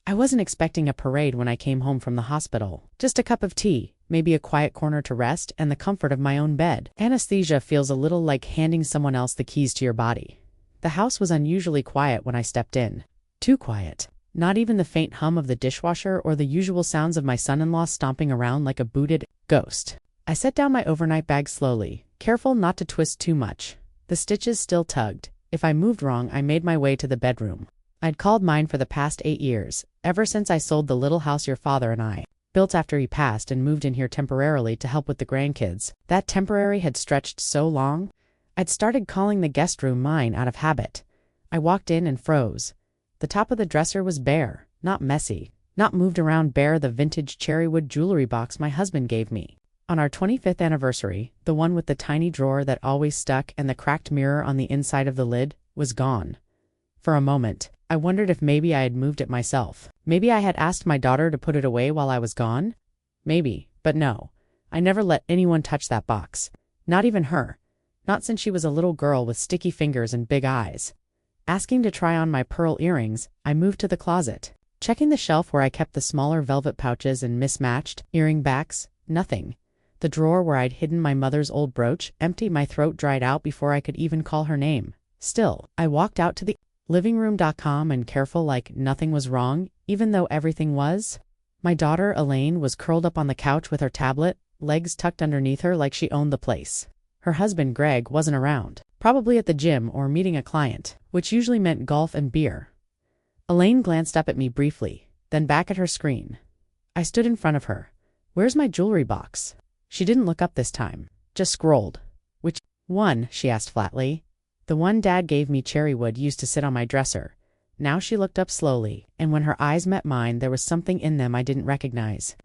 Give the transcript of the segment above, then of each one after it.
I wasn't expecting a parade when I came home from the hospital. Just a cup of tea, maybe a quiet corner to rest, and the comfort of my own bed. Anesthesia feels a little like handing someone else the keys to your body. The house was unusually quiet when I stepped in. Too quiet. Not even the faint hum of the dishwasher or the usual sounds of my son-in-law stomping around like a booted ghost. I set down my overnight bag slowly, careful not to twist too much. The stitches still tugged. If I moved wrong, I made my way to the bedroom. I'd called mine for the past 8 years, ever since I sold the little house your father and I built after he passed and moved in here temporarily to help with the grandkids. That temporary had stretched so long, I'd started calling the guest room mine out of habit. I walked in and froze. The top of the dresser was bare, not messy, not moved around, bare, the vintage cherrywood jewelry box my husband gave me on our 25th anniversary, the one with the tiny drawer that always stuck and the cracked mirror on the inside of the lid, was gone. For a moment, I wondered if maybe I had moved it myself. Maybe I had asked my daughter to put it away while I was gone? Maybe, but no. I never let anyone touch that box. Not even her. Not since she was a little girl with sticky fingers and big eyes. Asking to try on my pearl earrings, I moved to the closet. Checking the shelf where I kept the smaller velvet pouches and mismatched earring backs, nothing. The drawer where I'd hidden my mother's old brooch, empty. My throat dried out before I could even call her name. Still, I walked out to the livingroom.com and careful like nothing was wrong, even though everything was. My daughter, Elaine, was curled up on the couch with her tablet, legs tucked underneath her like she owned the place. Her husband, Greg, wasn't around, probably at the gym or meeting a client, which usually meant golf and beer. Elaine glanced up at me briefly, then back at her screen. I stood in front of her. "Where's my jewelry box?" She didn't look up this time, just scrolled. "Which one?" she asked flatly. "The one Dad gave me. Cherrywood used to sit on my dresser." Now she looked up slowly, and when her eyes met mine, there was something in them I didn't recognize.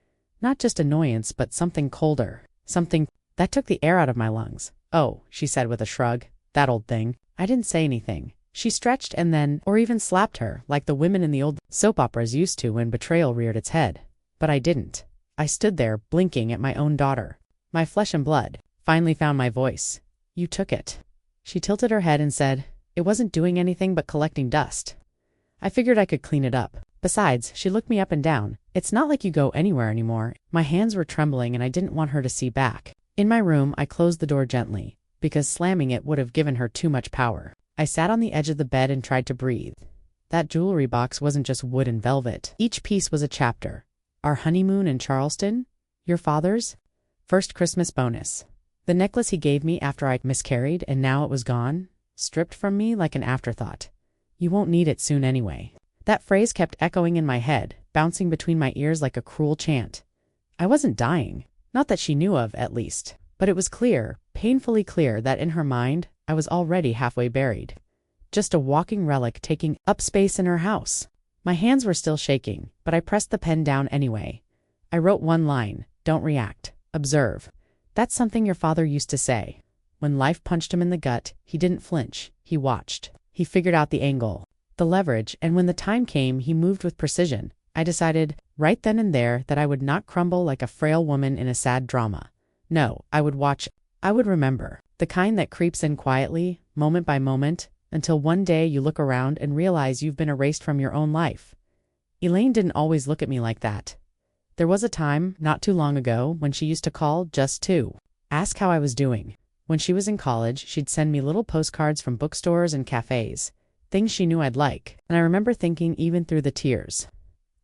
Not just annoyance, but something colder. Something that took the air out of my lungs. "Oh," she said with a shrug. "That old thing." I didn't say anything. She stretched and then, or even slapped her, like the women in the old soap operas used to when betrayal reared its head. But I didn't. I stood there, blinking at my own daughter. My flesh and blood finally found my voice. "You took it." She tilted her head and said, "It wasn't doing anything but collecting dust. I figured I could clean it up. Besides," she looked me up and down, "it's not like you go anywhere anymore." My hands were trembling and I didn't want her to see back. In my room, I closed the door gently, because slamming it would have given her too much power. I sat on the edge of the bed and tried to breathe. That jewelry box wasn't just wood and velvet. Each piece was a chapter. Our honeymoon in Charleston, your father's first Christmas bonus, the necklace he gave me after I miscarried and now it was gone, stripped from me like an afterthought. "You won't need it soon anyway." That phrase kept echoing in my head, bouncing between my ears like a cruel chant. I wasn't dying, not that she knew of, at least, but it was clear, painfully clear, that in her mind, I was already halfway buried. Just a walking relic taking up space in her house. My hands were still shaking, but I pressed the pen down anyway. I wrote one line: "Don't react. Observe." That's something your father used to say. When life punched him in the gut, he didn't flinch. He watched. He figured out the angle, the leverage, and when the time came, he moved with precision. I decided, right then and there, that I would not crumble like a frail woman in a sad drama. No, I would watch. I would remember. The kind that creeps in quietly, moment by moment, until one day you look around and realize you've been erased from your own life. Elaine didn't always look at me like that. There was a time, not too long ago, when she used to call just to ask how I was doing. When she was in college, she'd send me little postcards from bookstores and cafes, things she knew I'd like, and I remember thinking, even through the tears,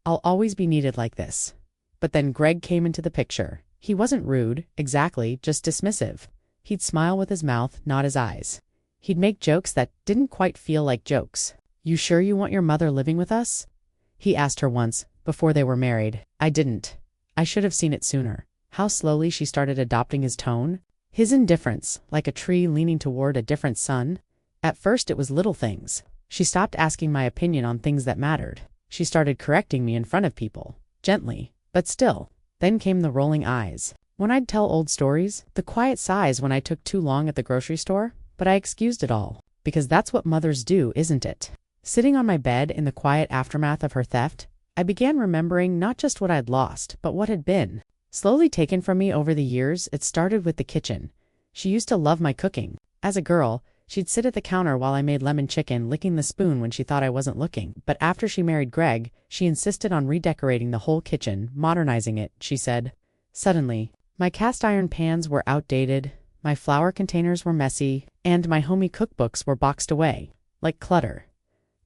I'll always be needed like this. But then Greg came into the picture. He wasn't rude, exactly, just dismissive. He'd smile with his mouth, not his eyes. He'd make jokes that didn't quite feel like jokes. "You sure you want your mother living with us?" he asked her once, before they were married. I didn't. I should have seen it sooner. How slowly she started adopting his tone. His indifference, like a tree leaning toward a different sun. At first it was little things. She stopped asking my opinion on things that mattered. She started correcting me in front of people. Gently, but still. Then came the rolling eyes. When I'd tell old stories, the quiet sighs when I took too long at the grocery store, but I excused it all. Because that's what mothers do, isn't it? Sitting on my bed in the quiet aftermath of her theft, I began remembering not just what I'd lost, but what had been. Slowly taken from me over the years, it started with the kitchen. She used to love my cooking. As a girl, She'd sit at the counter while I made lemon chicken, licking the spoon when she thought I wasn't looking. But after she married Greg, she insisted on redecorating the whole kitchen, modernizing it, she said. Suddenly, my cast iron pans were outdated, my flour containers were messy, and my homey cookbooks were boxed away, like clutter.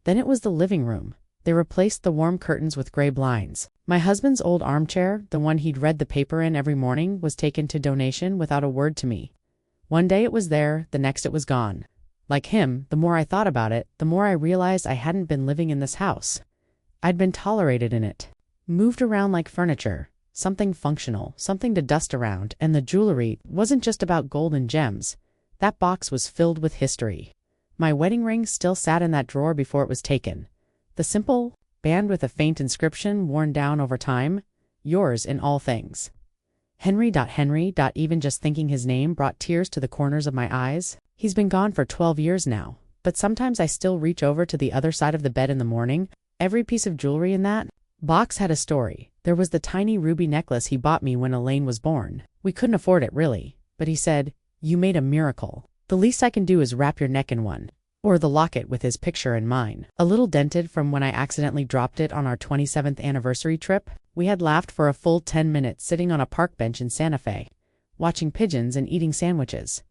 Then it was the living room. They replaced the warm curtains with gray blinds. My husband's old armchair, the one he'd read the paper in every morning, was taken to donation without a word to me. One day it was there, the next it was gone. Like him, the more I thought about it, the more I realized I hadn't been living in this house. I'd been tolerated in it, moved around like furniture, something functional, something to dust around, and the jewelry wasn't just about gold and gems. That box was filled with history. My wedding ring still sat in that drawer before it was taken. The simple band with a faint inscription worn down over time, yours in all things. Henry. Even just thinking his name brought tears to the corners of my eyes. He's been gone for 12 years now, but sometimes I still reach over to the other side of the bed in the morning. Every piece of jewelry in that box had a story. There was the tiny ruby necklace he bought me when Elaine was born. We couldn't afford it, really, but he said, "You made a miracle. The least I can do is wrap your neck in one." Or the locket with his picture and mine, a little dented from when I accidentally dropped it on our 27th anniversary trip. We had laughed for a full 10 minutes sitting on a park bench in Santa Fe, watching pigeons and eating sandwiches.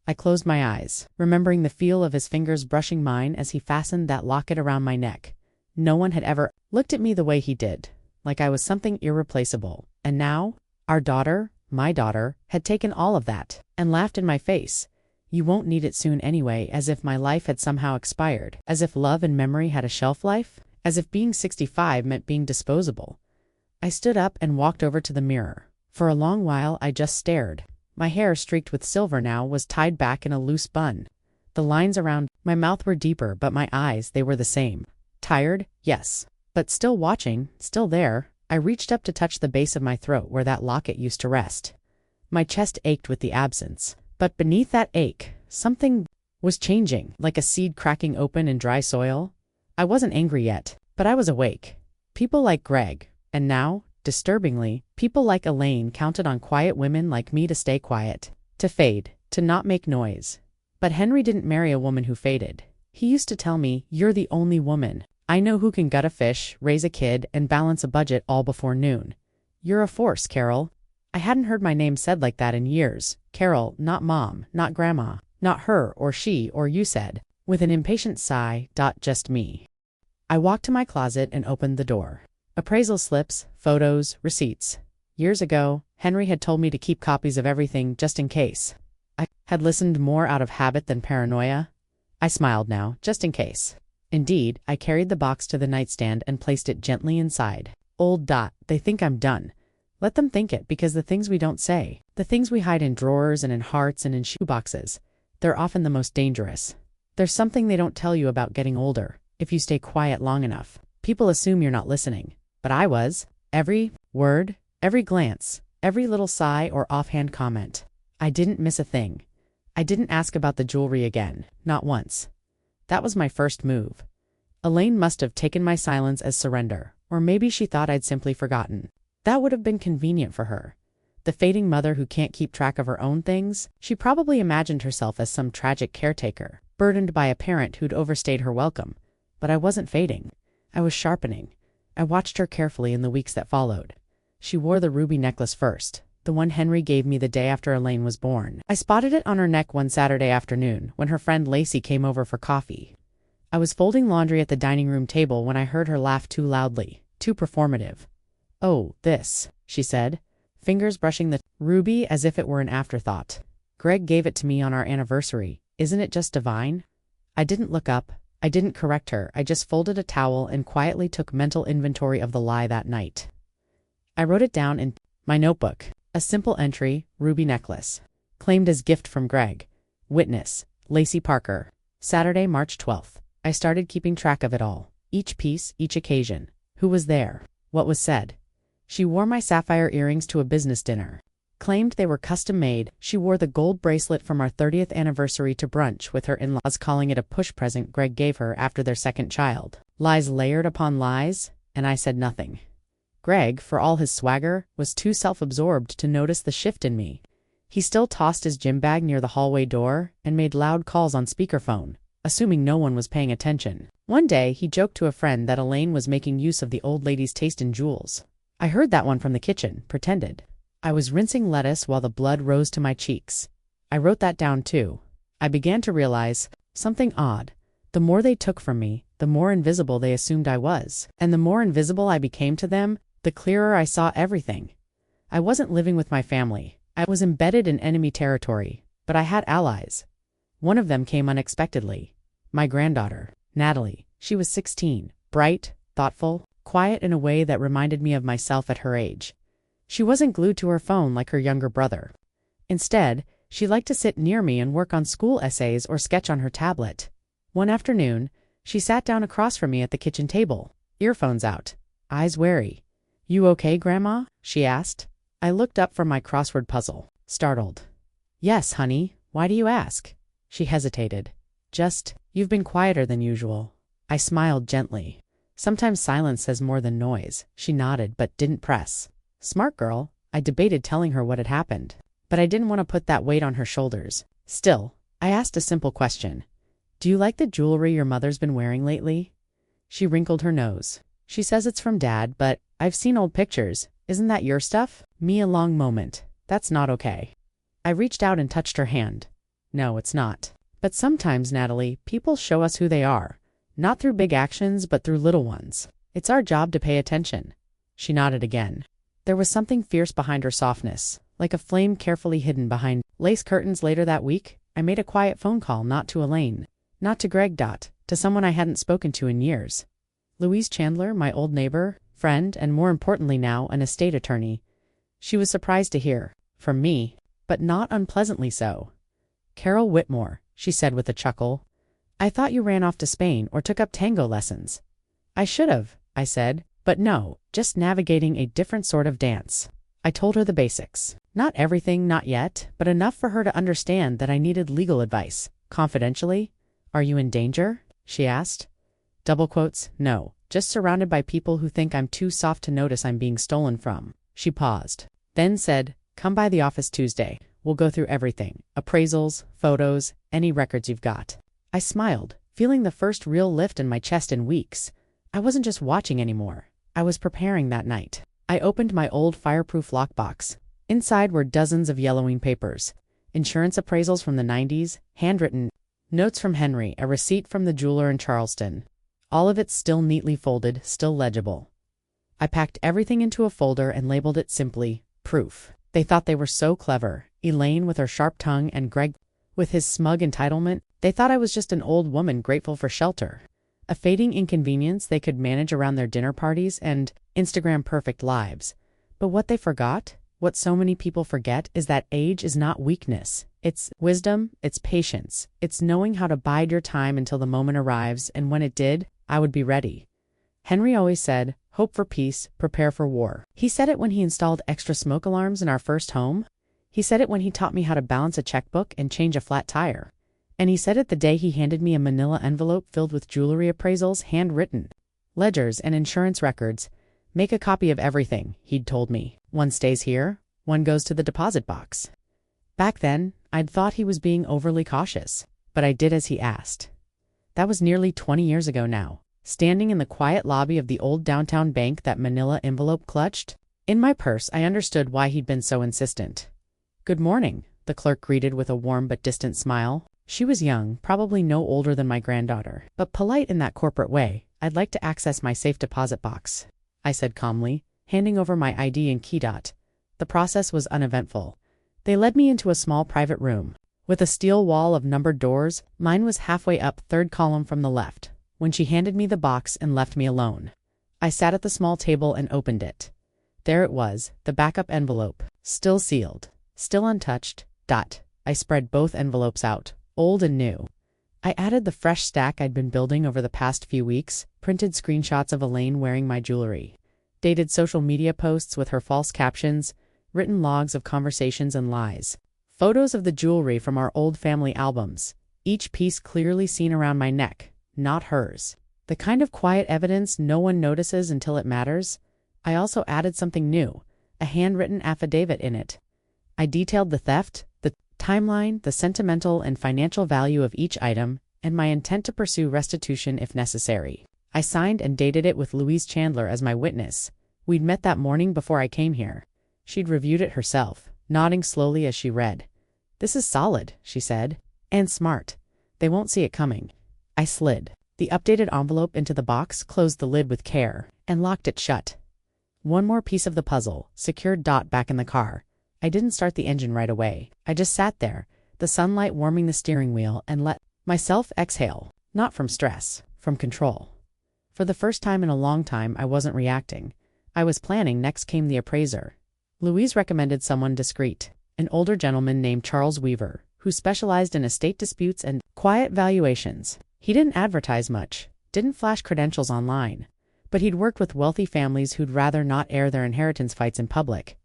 I closed my eyes, remembering the feel of his fingers brushing mine as he fastened that locket around my neck. No one had ever looked at me the way he did, like I was something irreplaceable. And now, our daughter, my daughter, had taken all of that and laughed in my face. "You won't need it soon anyway," as if my life had somehow expired, as if love and memory had a shelf life, as if being 65 meant being disposable. I stood up and walked over to the mirror. For a long while I just stared. My hair, streaked with silver now, was tied back in a loose bun. The lines around my mouth were deeper, but my eyes, they were the same. Tired? Yes. But still watching, still there. I reached up to touch the base of my throat where that locket used to rest. My chest ached with the absence. But beneath that ache, something was changing, like a seed cracking open in dry soil. I wasn't angry yet, but I was awake. People like Greg, and now, disturbingly, people like Elaine counted on quiet women like me to stay quiet, to fade, to not make noise. But Henry didn't marry a woman who faded. He used to tell me, "You're the only woman I know who can gut a fish, raise a kid, and balance a budget all before noon. You're a force, Carol." I hadn't heard my name said like that in years. Carol, not Mom, not Grandma, not her or she or you said, with an impatient sigh, "Just me." I walked to my closet and opened the door. Appraisal slips, photos, receipts. Years ago, Henry had told me to keep copies of everything just in case. I had listened more out of habit than paranoia. I smiled now, just in case. Indeed, I carried the box to the nightstand and placed it gently inside. Old Dot, they think I'm done. Let them think it, because the things we don't say, the things we hide in drawers and in hearts and in shoeboxes, they're often the most dangerous. There's something they don't tell you about getting older. If you stay quiet long enough, people assume you're not listening. But I was. Every word, every glance, every little sigh or offhand comment. I didn't miss a thing. I didn't ask about the jewelry again, not once. That was my first move. Elaine must have taken my silence as surrender, or maybe she thought I'd simply forgotten. That would have been convenient for her. The fading mother who can't keep track of her own things, she probably imagined herself as some tragic caretaker, burdened by a parent who'd overstayed her welcome. But I wasn't fading. I was sharpening. I watched her carefully in the weeks that followed. She wore the ruby necklace first, the one Henry gave me the day after Elaine was born. I spotted it on her neck one Saturday afternoon when her friend Lacey came over for coffee. I was folding laundry at the dining room table when I heard her laugh too loudly, too performative. "Oh, this," she said, fingers brushing the ruby as if it were an afterthought. "Greg gave it to me on our anniversary. Isn't it just divine?" I didn't look up. I didn't correct her. I just folded a towel and quietly took mental inventory of the lie that night. I wrote it down in my notebook. A simple entry, ruby necklace. Claimed as gift from Greg. Witness, Lacey Parker. Saturday, March 12th. I started keeping track of it all. Each piece, each occasion. Who was there? What was said? She wore my sapphire earrings to a business dinner. Claimed they were custom-made. She wore the gold bracelet from our 30th anniversary to brunch with her in-laws, calling it a push present Greg gave her after their second child. Lies layered upon lies, and I said nothing. Greg, for all his swagger, was too self-absorbed to notice the shift in me. He still tossed his gym bag near the hallway door and made loud calls on speakerphone, assuming no one was paying attention. One day, he joked to a friend that Elaine was making use of the old lady's taste in jewels. I heard that one from the kitchen, pretended. I was rinsing lettuce while the blood rose to my cheeks. I wrote that down too. I began to realize something odd. The more they took from me, the more invisible they assumed I was. And the more invisible I became to them, the clearer I saw everything. I wasn't living with my family. I was embedded in enemy territory, but I had allies. One of them came unexpectedly. My granddaughter, Natalie. She was 16, bright, thoughtful, quiet in a way that reminded me of myself at her age. She wasn't glued to her phone like her younger brother. Instead, she liked to sit near me and work on school essays or sketch on her tablet. One afternoon, she sat down across from me at the kitchen table, earphones out, eyes wary. "You okay, Grandma?" she asked. I looked up from my crossword puzzle, startled. "Yes, honey. Why do you ask?" She hesitated. You've been quieter than usual." I smiled gently. "Sometimes silence says more than noise." She nodded but didn't press. Smart girl. I debated telling her what had happened, but I didn't want to put that weight on her shoulders. Still, I asked a simple question. "Do you like the jewelry your mother's been wearing lately?" She wrinkled her nose. "She says it's from Dad, but I've seen old pictures. Isn't that your stuff?" Me a long moment. "That's not okay." I reached out and touched her hand. "No, it's not. But sometimes, Natalie, people show us who they are. Not through big actions, but through little ones. It's our job to pay attention." She nodded again. There was something fierce behind her softness, like a flame carefully hidden behind lace curtains. Later that week, I made a quiet phone call, not to Elaine, not to Greg. To someone I hadn't spoken to in years. Louise Chandler, my old neighbor, friend, and more importantly now, an estate attorney. She was surprised to hear from me, but not unpleasantly so. "Carol Whitmore," she said with a chuckle. "I thought you ran off to Spain or took up tango lessons." "I should have," I said, "but no, just navigating a different sort of dance." I told her the basics. Not everything, not yet, but enough for her to understand that I needed legal advice. Confidentially, "Are you in danger?" she asked. Double quotes, "No, just surrounded by people who think I'm too soft to notice I'm being stolen from." She paused, then said, "Come by the office Tuesday. We'll go through everything. Appraisals, photos, any records you've got." I smiled, feeling the first real lift in my chest in weeks. I wasn't just watching anymore. I was preparing that night. I opened my old fireproof lockbox. Inside were dozens of yellowing papers. Insurance appraisals from the 90s, handwritten, notes from Henry, a receipt from the jeweler in Charleston. All of it still neatly folded, still legible. I packed everything into a folder and labeled it simply, "Proof." They thought they were so clever. Elaine with her sharp tongue and Greg with his smug entitlement. They thought I was just an old woman grateful for shelter. A fading inconvenience they could manage around their dinner parties and Instagram perfect lives. But what they forgot, what so many people forget, is that age is not weakness. It's wisdom, it's patience, it's knowing how to bide your time until the moment arrives, and when it did, I would be ready. Henry always said, "Hope for peace, prepare for war." He said it when he installed extra smoke alarms in our first home. He said it when he taught me how to balance a checkbook and change a flat tire. And he said it the day he handed me a manila envelope filled with jewelry appraisals, handwritten, ledgers, and insurance records. "Make a copy of everything," he'd told me. "One stays here, one goes to the deposit box." Back then, I'd thought he was being overly cautious, but I did as he asked. That was nearly 20 years ago now. Standing in the quiet lobby of the old downtown bank, that manila envelope clutched in my purse, I understood why he'd been so insistent. "Good morning," the clerk greeted with a warm but distant smile. She was young, probably no older than my granddaughter, but polite in that corporate way. "I'd like to access my safe deposit box," I said calmly, handing over my ID and key. The process was uneventful. They led me into a small private room, with a steel wall of numbered doors. Mine was halfway up, third column from the left, when she handed me the box and left me alone. I sat at the small table and opened it. There it was, the backup envelope, still sealed, still untouched. I spread both envelopes out, old and new. I added the fresh stack I'd been building over the past few weeks, printed screenshots of Elaine wearing my jewelry, dated social media posts with her false captions, written logs of conversations and lies, photos of the jewelry from our old family albums, each piece clearly seen around my neck, not hers. The kind of quiet evidence no one notices until it matters. I also added something new, a handwritten affidavit in it. I detailed the theft, the timeline, the sentimental and financial value of each item, and my intent to pursue restitution if necessary. I signed and dated it with Louise Chandler as my witness. We'd met that morning before I came here. She'd reviewed it herself, nodding slowly as she read. "This is solid," she said. "And smart. They won't see it coming." I slid the updated envelope into the box, closed the lid with care, and locked it shut. One more piece of the puzzle, secured Dot back in the car. I didn't start the engine right away. I just sat there, the sunlight warming the steering wheel, and let myself exhale, not from stress, from control. For the first time in a long time, I wasn't reacting. I was planning. Next came the appraiser. Louise recommended someone discreet, an older gentleman named Charles Weaver, who specialized in estate disputes and quiet valuations. He didn't advertise much, didn't flash credentials online, but he'd worked with wealthy families who'd rather not air their inheritance fights in public.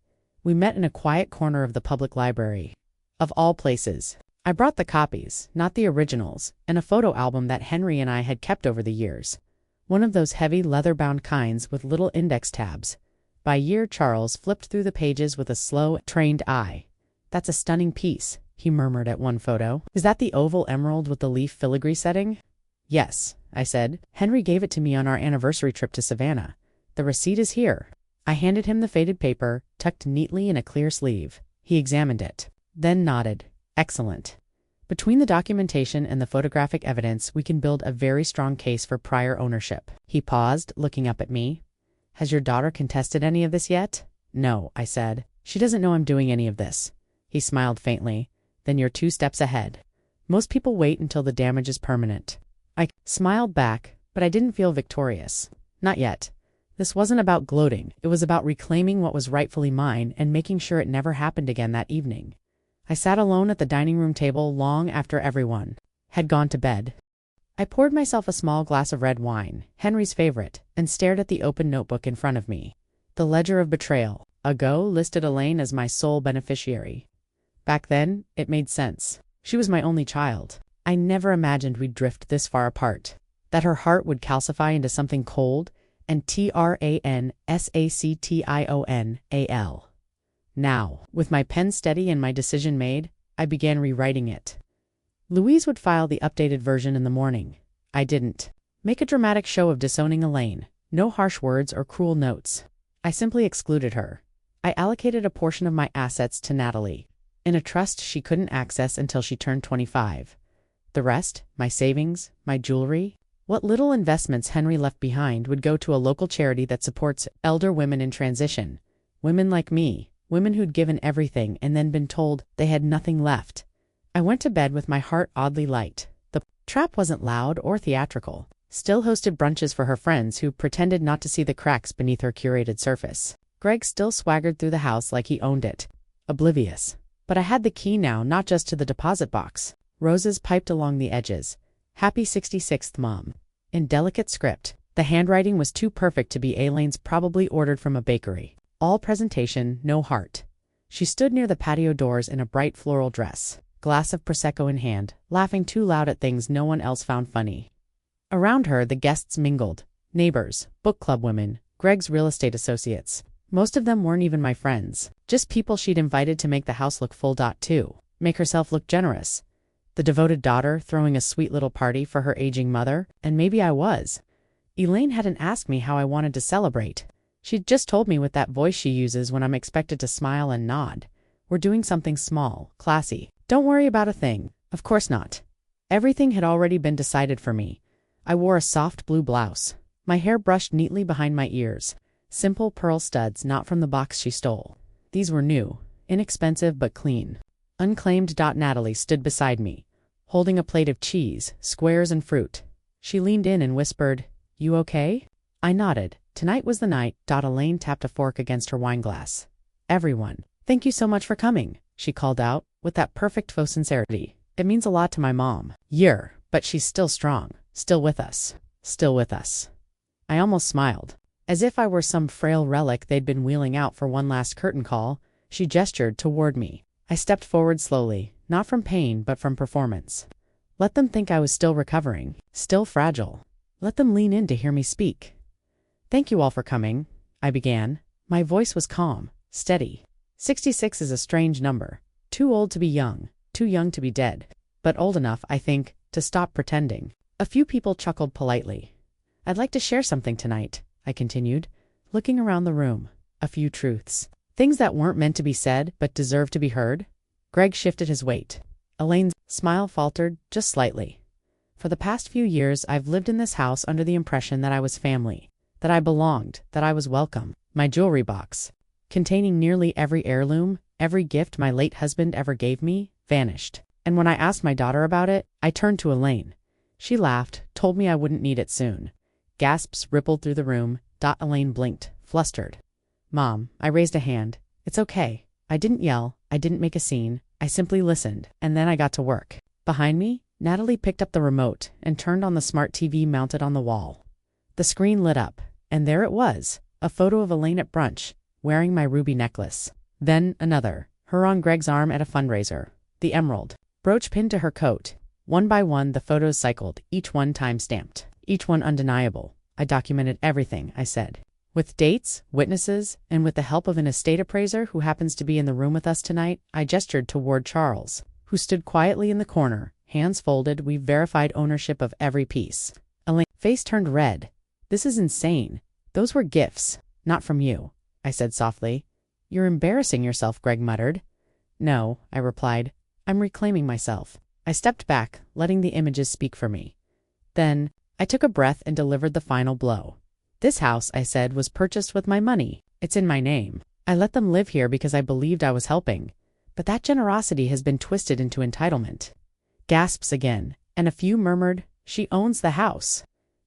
We met in a quiet corner of the public library. Of all places. I brought the copies, not the originals, and a photo album that Henry and I had kept over the years. One of those heavy leather-bound kinds with little index tabs. By year, Charles flipped through the pages with a slow, trained eye. "That's a stunning piece," he murmured at one photo. "Is that the oval emerald with the leaf filigree setting?" "Yes," I said. "Henry gave it to me on our anniversary trip to Savannah. The receipt is here." I handed him the faded paper, tucked neatly in a clear sleeve. He examined it, then nodded. "Excellent. Between the documentation and the photographic evidence, we can build a very strong case for prior ownership." He paused, looking up at me. "Has your daughter contested any of this yet?" "No," I said. "She doesn't know I'm doing any of this." He smiled faintly. "Then you're 2 steps ahead. Most people wait until the damage is permanent." I smiled back, but I didn't feel victorious. Not yet. This wasn't about gloating. It was about reclaiming what was rightfully mine and making sure it never happened again that evening. I sat alone at the dining room table long after everyone had gone to bed. I poured myself a small glass of red wine, Henry's favorite, and stared at the open notebook in front of me. The ledger of betrayal, ago, listed Elaine as my sole beneficiary. Back then, it made sense. She was my only child. I never imagined we'd drift this far apart, that her heart would calcify into something cold and transactional. Now, with my pen steady and my decision made, I began rewriting it. Louise would file the updated version in the morning. I didn't make a dramatic show of disowning Elaine. No harsh words or cruel notes. I simply excluded her. I allocated a portion of my assets to Natalie, in a trust she couldn't access until she turned 25. The rest, my savings, my jewelry, what little investments Henry left behind, would go to a local charity that supports elder women in transition. Women like me, women who'd given everything and then been told they had nothing left. I went to bed with my heart oddly light. The trap wasn't loud or theatrical. Still hosted brunches for her friends who pretended not to see the cracks beneath her curated surface. Greg still swaggered through the house like he owned it, oblivious. But I had the key now, not just to the deposit box. Roses piped along the edges. "Happy 66th, Mom." In delicate script. The handwriting was too perfect to be Elaine's, probably ordered from a bakery. All presentation, no heart. She stood near the patio doors in a bright floral dress, glass of Prosecco in hand, laughing too loud at things no one else found funny. Around her, the guests mingled. Neighbors, book club women, Greg's real estate associates. Most of them weren't even my friends, just people she'd invited to make the house look full. Too. Make herself look generous. The devoted daughter throwing a sweet little party for her aging mother, and maybe I was. Elaine hadn't asked me how I wanted to celebrate. She'd just told me with that voice she uses when I'm expected to smile and nod. "We're doing something small, classy. Don't worry about a thing." Of course not. Everything had already been decided for me. I wore a soft blue blouse, my hair brushed neatly behind my ears. Simple pearl studs, not from the box she stole. These were new, inexpensive but clean. Unclaimed. Natalie stood beside me, holding a plate of cheese, squares, and fruit. She leaned in and whispered, "You okay?" I nodded. Tonight was the night. Elaine tapped a fork against her wine glass. "Everyone, thank you so much for coming," she called out, with that perfect faux sincerity. "It means a lot to my mom. But she's still strong, still with us, still with us." I almost smiled. As if I were some frail relic they'd been wheeling out for one last curtain call, she gestured toward me. I stepped forward slowly, not from pain but from performance. Let them think I was still recovering, still fragile. Let them lean in to hear me speak. "Thank you all for coming," I began. My voice was calm, steady. 66 is a strange number. Too old to be young, too young to be dead. But old enough, I think, to stop pretending. A few people chuckled politely. I'd like to share something tonight, I continued, looking around the room. A few truths. Things that weren't meant to be said, but deserve to be heard. Greg shifted his weight. Elaine's smile faltered just slightly. For the past few years, I've lived in this house under the impression that I was family, that I belonged, that I was welcome. My jewelry box, containing nearly every heirloom, every gift my late husband ever gave me, vanished. And when I asked my daughter about it, I turned to Elaine. She laughed, told me I wouldn't need it soon. Gasps rippled through the room. Elaine blinked, flustered. Mom, I raised a hand. It's okay. I didn't yell. I didn't make a scene. I simply listened, and then I got to work. Behind me, Natalie picked up the remote and turned on the smart TV mounted on the wall. The screen lit up, and there it was, a photo of Elaine at brunch, wearing my ruby necklace. Then another, her on Greg's arm at a fundraiser, the emerald brooch pinned to her coat. One by one, the photos cycled, each one time-stamped, each one undeniable. I documented everything, I said. With dates, witnesses, and with the help of an estate appraiser who happens to be in the room with us tonight, I gestured toward Charles, who stood quietly in the corner, hands folded. We've verified ownership of every piece. Elaine's face turned red. This is insane. Those were gifts, not from you, I said softly. You're embarrassing yourself, Greg muttered. No, I replied. I'm reclaiming myself. I stepped back, letting the images speak for me. Then, I took a breath and delivered the final blow. This house, I said, was purchased with my money. It's in my name. I let them live here because I believed I was helping. But that generosity has been twisted into entitlement. Gasps again, and a few murmured, she owns the house.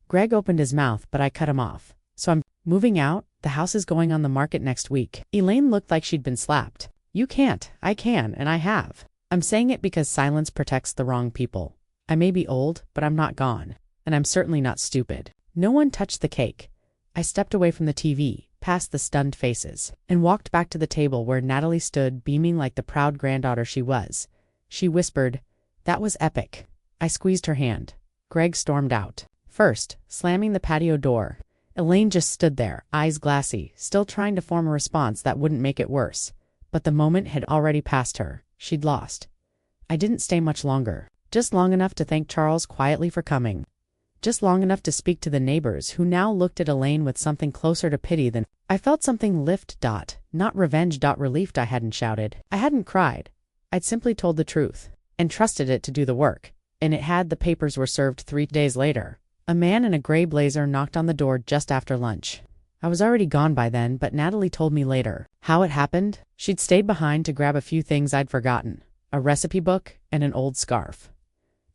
Greg opened his mouth, but I cut him off. So I'm moving out. The house is going on the market next week. Elaine looked like she'd been slapped. You can't. I can, and I have. I'm saying it because silence protects the wrong people. I may be old, but I'm not gone. And I'm certainly not stupid. No one touched the cake. I stepped away from the TV, past the stunned faces, and walked back to the table where Natalie stood, beaming like the proud granddaughter she was. She whispered, "That was epic." I squeezed her hand. Greg stormed out, first, slamming the patio door. Elaine just stood there, eyes glassy, still trying to form a response that wouldn't make it worse. But the moment had already passed her. She'd lost. I didn't stay much longer, just long enough to thank Charles quietly for coming. Just long enough to speak to the neighbors who now looked at Elaine with something closer to pity than I felt something lift. Not revenge. Relieved. I hadn't shouted. I hadn't cried. I'd simply told the truth and trusted it to do the work. And it had. The papers were served 3 days later. A man in a gray blazer knocked on the door just after lunch. I was already gone by then, but Natalie told me later how it happened. She'd stayed behind to grab a few things I'd forgotten, a recipe book and an old scarf.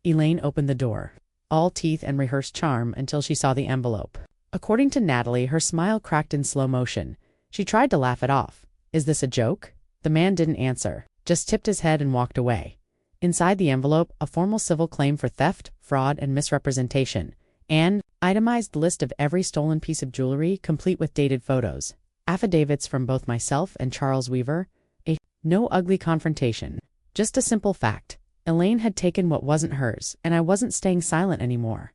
Elaine opened the door, all teeth and rehearsed charm, until she saw the envelope. According to Natalie, her smile cracked in slow motion. She tried to laugh it off. Is this a joke? The man didn't answer, just tipped his head and walked away. Inside the envelope, a formal civil claim for theft, fraud, and misrepresentation, and itemized list of every stolen piece of jewelry, complete with dated photos. Affidavits from both myself and Charles Weaver. No ugly confrontation. Just a simple fact. Elaine had taken what wasn't hers, and I wasn't staying silent anymore.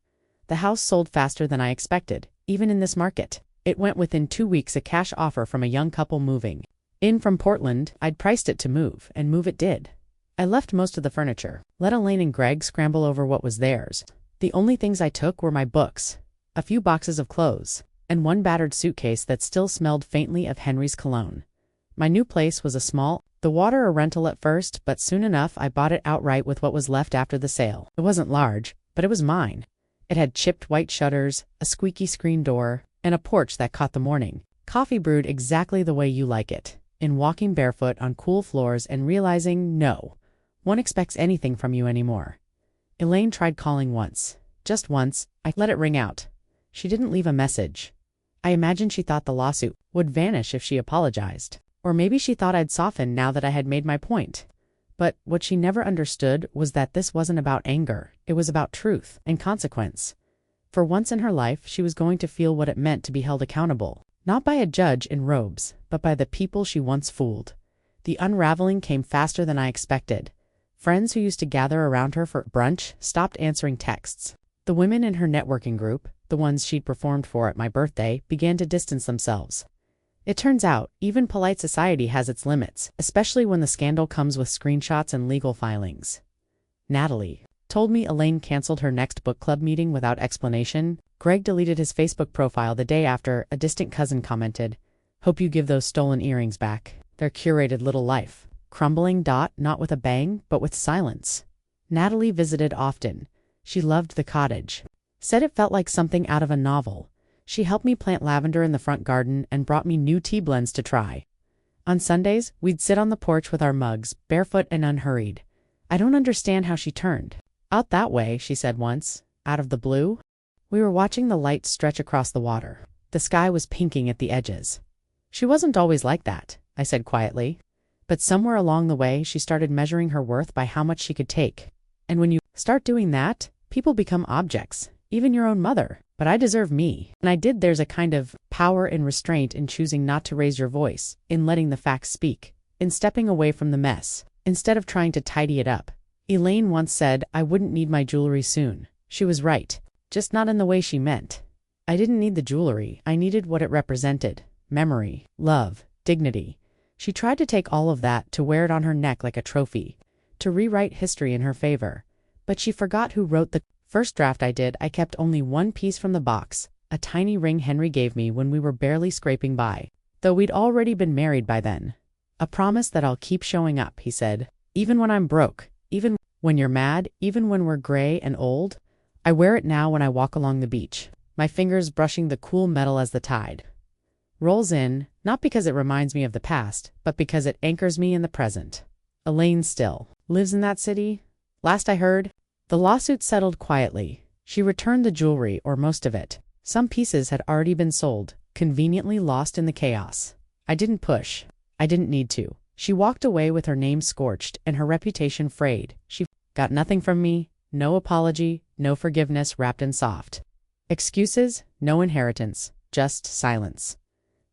The house sold faster than I expected, even in this market. It went within 2 weeks, a cash offer from a young couple moving in from Portland. I'd priced it to move, and move it did. I left most of the furniture, let Elaine and Greg scramble over what was theirs. The only things I took were my books, a few boxes of clothes, and one battered suitcase that still smelled faintly of Henry's cologne. My new place was the water a rental at first, but soon enough I bought it outright with what was left after the sale. It wasn't large, but it was mine. It had chipped white shutters, a squeaky screen door, and a porch that caught the morning coffee brewed exactly the way you like it, in walking barefoot on cool floors and realizing, no one expects anything from you anymore. Elaine tried calling once. Just once. I let it ring out. She didn't leave a message. I imagined she thought the lawsuit would vanish if she apologized. Or maybe she thought I'd soften now that I had made my point. But what she never understood was that this wasn't about anger. It was about truth and consequence. For once in her life, she was going to feel what it meant to be held accountable. Not by a judge in robes, but by the people she once fooled. The unraveling came faster than I expected. Friends who used to gather around her for brunch stopped answering texts. The women in her networking group, the ones she'd performed for at my birthday, began to distance themselves. It turns out, even polite society has its limits, especially when the scandal comes with screenshots and legal filings. Natalie told me Elaine canceled her next book club meeting without explanation. Greg deleted his Facebook profile the day after. A distant cousin commented, "Hope you give those stolen earrings back. Their curated little life." Crumbling. Not with a bang, but with silence. Natalie visited often. She loved the cottage. Said it felt like something out of a novel. She helped me plant lavender in the front garden and brought me new tea blends to try. On Sundays, we'd sit on the porch with our mugs, barefoot and unhurried. I don't understand how she turned out that way, she said once, out of the blue. We were watching the light stretch across the water. The sky was pinking at the edges. She wasn't always like that, I said quietly. But somewhere along the way, she started measuring her worth by how much she could take. And when you start doing that, people become objects, even your own mother. But I deserve me. And I did. There's a kind of power and restraint in choosing not to raise your voice, in letting the facts speak, in stepping away from the mess, instead of trying to tidy it up. Elaine once said, I wouldn't need my jewelry soon. She was right, just not in the way she meant. I didn't need the jewelry. I needed what it represented: memory, love, dignity. She tried to take all of that, to wear it on her neck like a trophy, to rewrite history in her favor. But she forgot who wrote the first draft I did. I kept only one piece from the box, a tiny ring Henry gave me when we were barely scraping by, though we'd already been married by then. A promise that I'll keep showing up, he said, even when I'm broke, even when you're mad, even when we're gray and old. I wear it now when I walk along the beach, my fingers brushing the cool metal as the tide rolls in, not because it reminds me of the past, but because it anchors me in the present. Elaine still lives in that city? Last I heard, the lawsuit settled quietly. She returned the jewelry, or most of it. Some pieces had already been sold, conveniently lost in the chaos. I didn't push. I didn't need to. She walked away with her name scorched and her reputation frayed. She got nothing from me, no apology, no forgiveness wrapped in soft excuses, no inheritance, just silence.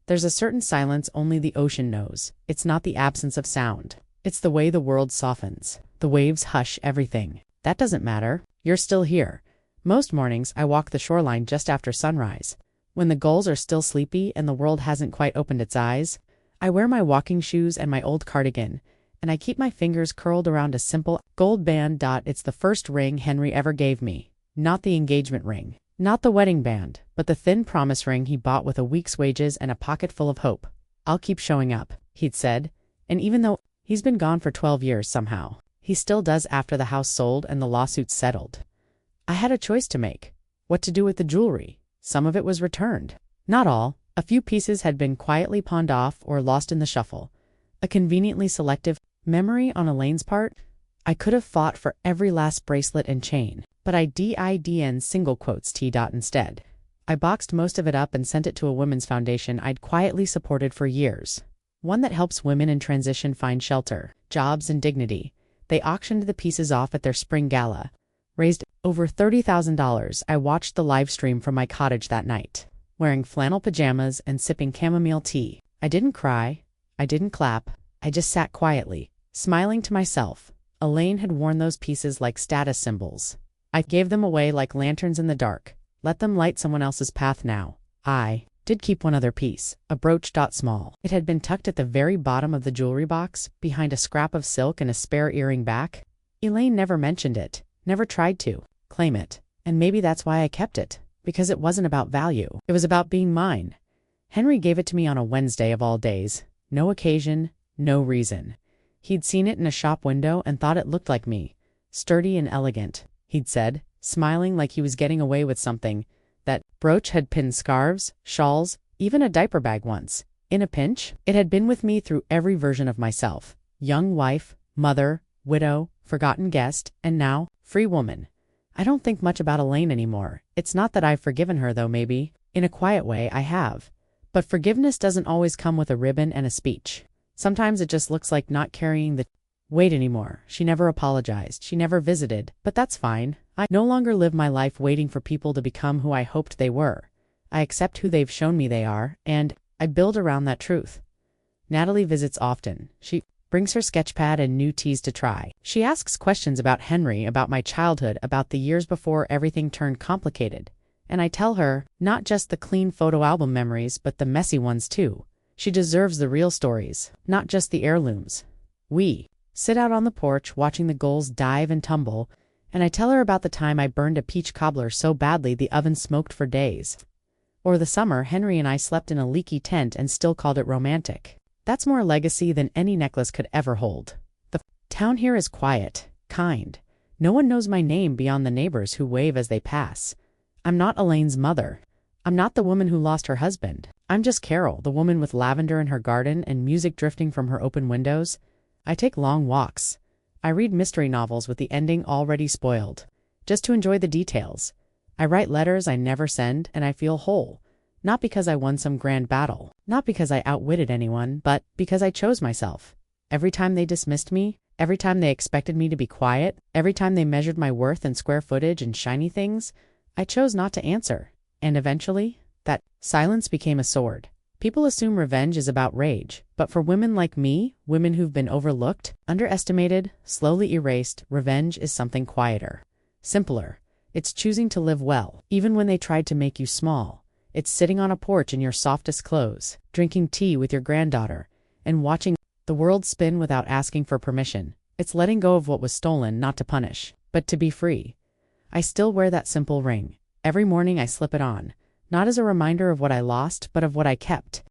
There's a certain silence only the ocean knows. It's not the absence of sound. It's the way the world softens. The waves hush everything. That doesn't matter. You're still here. Most mornings I walk the shoreline just after sunrise, when the gulls are still sleepy and the world hasn't quite opened its eyes. I wear my walking shoes and my old cardigan, and I keep my fingers curled around a simple gold band. It's the first ring Henry ever gave me, not the engagement ring, not the wedding band, but the thin promise ring he bought with a week's wages and a pocket full of hope. I'll keep showing up, he'd said, and even though he's been gone for 12 years somehow, he still does after the house sold and the lawsuits settled. I had a choice to make. What to do with the jewelry. Some of it was returned. Not all. A few pieces had been quietly pawned off or lost in the shuffle. A conveniently selective memory on Elaine's part. I could have fought for every last bracelet and chain, but I didn't single quotes T. instead. I boxed most of it up and sent it to a women's foundation I'd quietly supported for years. One that helps women in transition find shelter, jobs, and dignity. They auctioned the pieces off at their spring gala. Raised over $30,000. I watched the live stream from my cottage that night, wearing flannel pajamas and sipping chamomile tea. I didn't cry. I didn't clap. I just sat quietly, smiling to myself. Elaine had worn those pieces like status symbols. I gave them away like lanterns in the dark. Let them light someone else's path now. I did keep one other piece, a brooch. Small. It had been tucked at the very bottom of the jewelry box, behind a scrap of silk and a spare earring back. Elaine never mentioned it, never tried to claim it, and maybe that's why I kept it, because it wasn't about value. It was about being mine. Henry gave it to me on a Wednesday of all days. No occasion, no reason. He'd seen it in a shop window and thought it looked like me. Sturdy and elegant, he'd said, smiling like he was getting away with something. That brooch had pinned scarves, shawls, even a diaper bag once. In a pinch, it had been with me through every version of myself. Young wife, mother, widow, forgotten guest, and now, free woman. I don't think much about Elaine anymore. It's not that I've forgiven her, though maybe, in a quiet way, I have. But forgiveness doesn't always come with a ribbon and a speech. Sometimes it just looks like not carrying the weight anymore. She never apologized. She never visited. But that's fine. I no longer live my life waiting for people to become who I hoped they were. I accept who they've shown me they are, and I build around that truth. Natalie visits often. She brings her sketchpad and new teas to try. She asks questions about Henry, about my childhood, about the years before everything turned complicated. And I tell her, not just the clean photo album memories, but the messy ones too. She deserves the real stories, not just the heirlooms. We sit out on the porch watching the gulls dive and tumble, and I tell her about the time I burned a peach cobbler so badly the oven smoked for days. Or the summer Henry and I slept in a leaky tent and still called it romantic. That's more legacy than any necklace could ever hold. The town here is quiet, kind. No one knows my name beyond the neighbors who wave as they pass. I'm not Elaine's mother. I'm not the woman who lost her husband. I'm just Carol, the woman with lavender in her garden and music drifting from her open windows. I take long walks. I read mystery novels with the ending already spoiled, just to enjoy the details. I write letters I never send, and I feel whole. Not because I won some grand battle, not because I outwitted anyone, but because I chose myself. Every time they dismissed me, every time they expected me to be quiet, every time they measured my worth in square footage and shiny things, I chose not to answer. And eventually, that silence became a sword. People assume revenge is about rage, but for women like me, women who've been overlooked, underestimated, slowly erased, revenge is something quieter, simpler. It's choosing to live well, even when they tried to make you small. It's sitting on a porch in your softest clothes, drinking tea with your granddaughter, and watching the world spin without asking for permission. It's letting go of what was stolen, not to punish, but to be free. I still wear that simple ring. Every morning I slip it on, not as a reminder of what I lost, but of what I kept.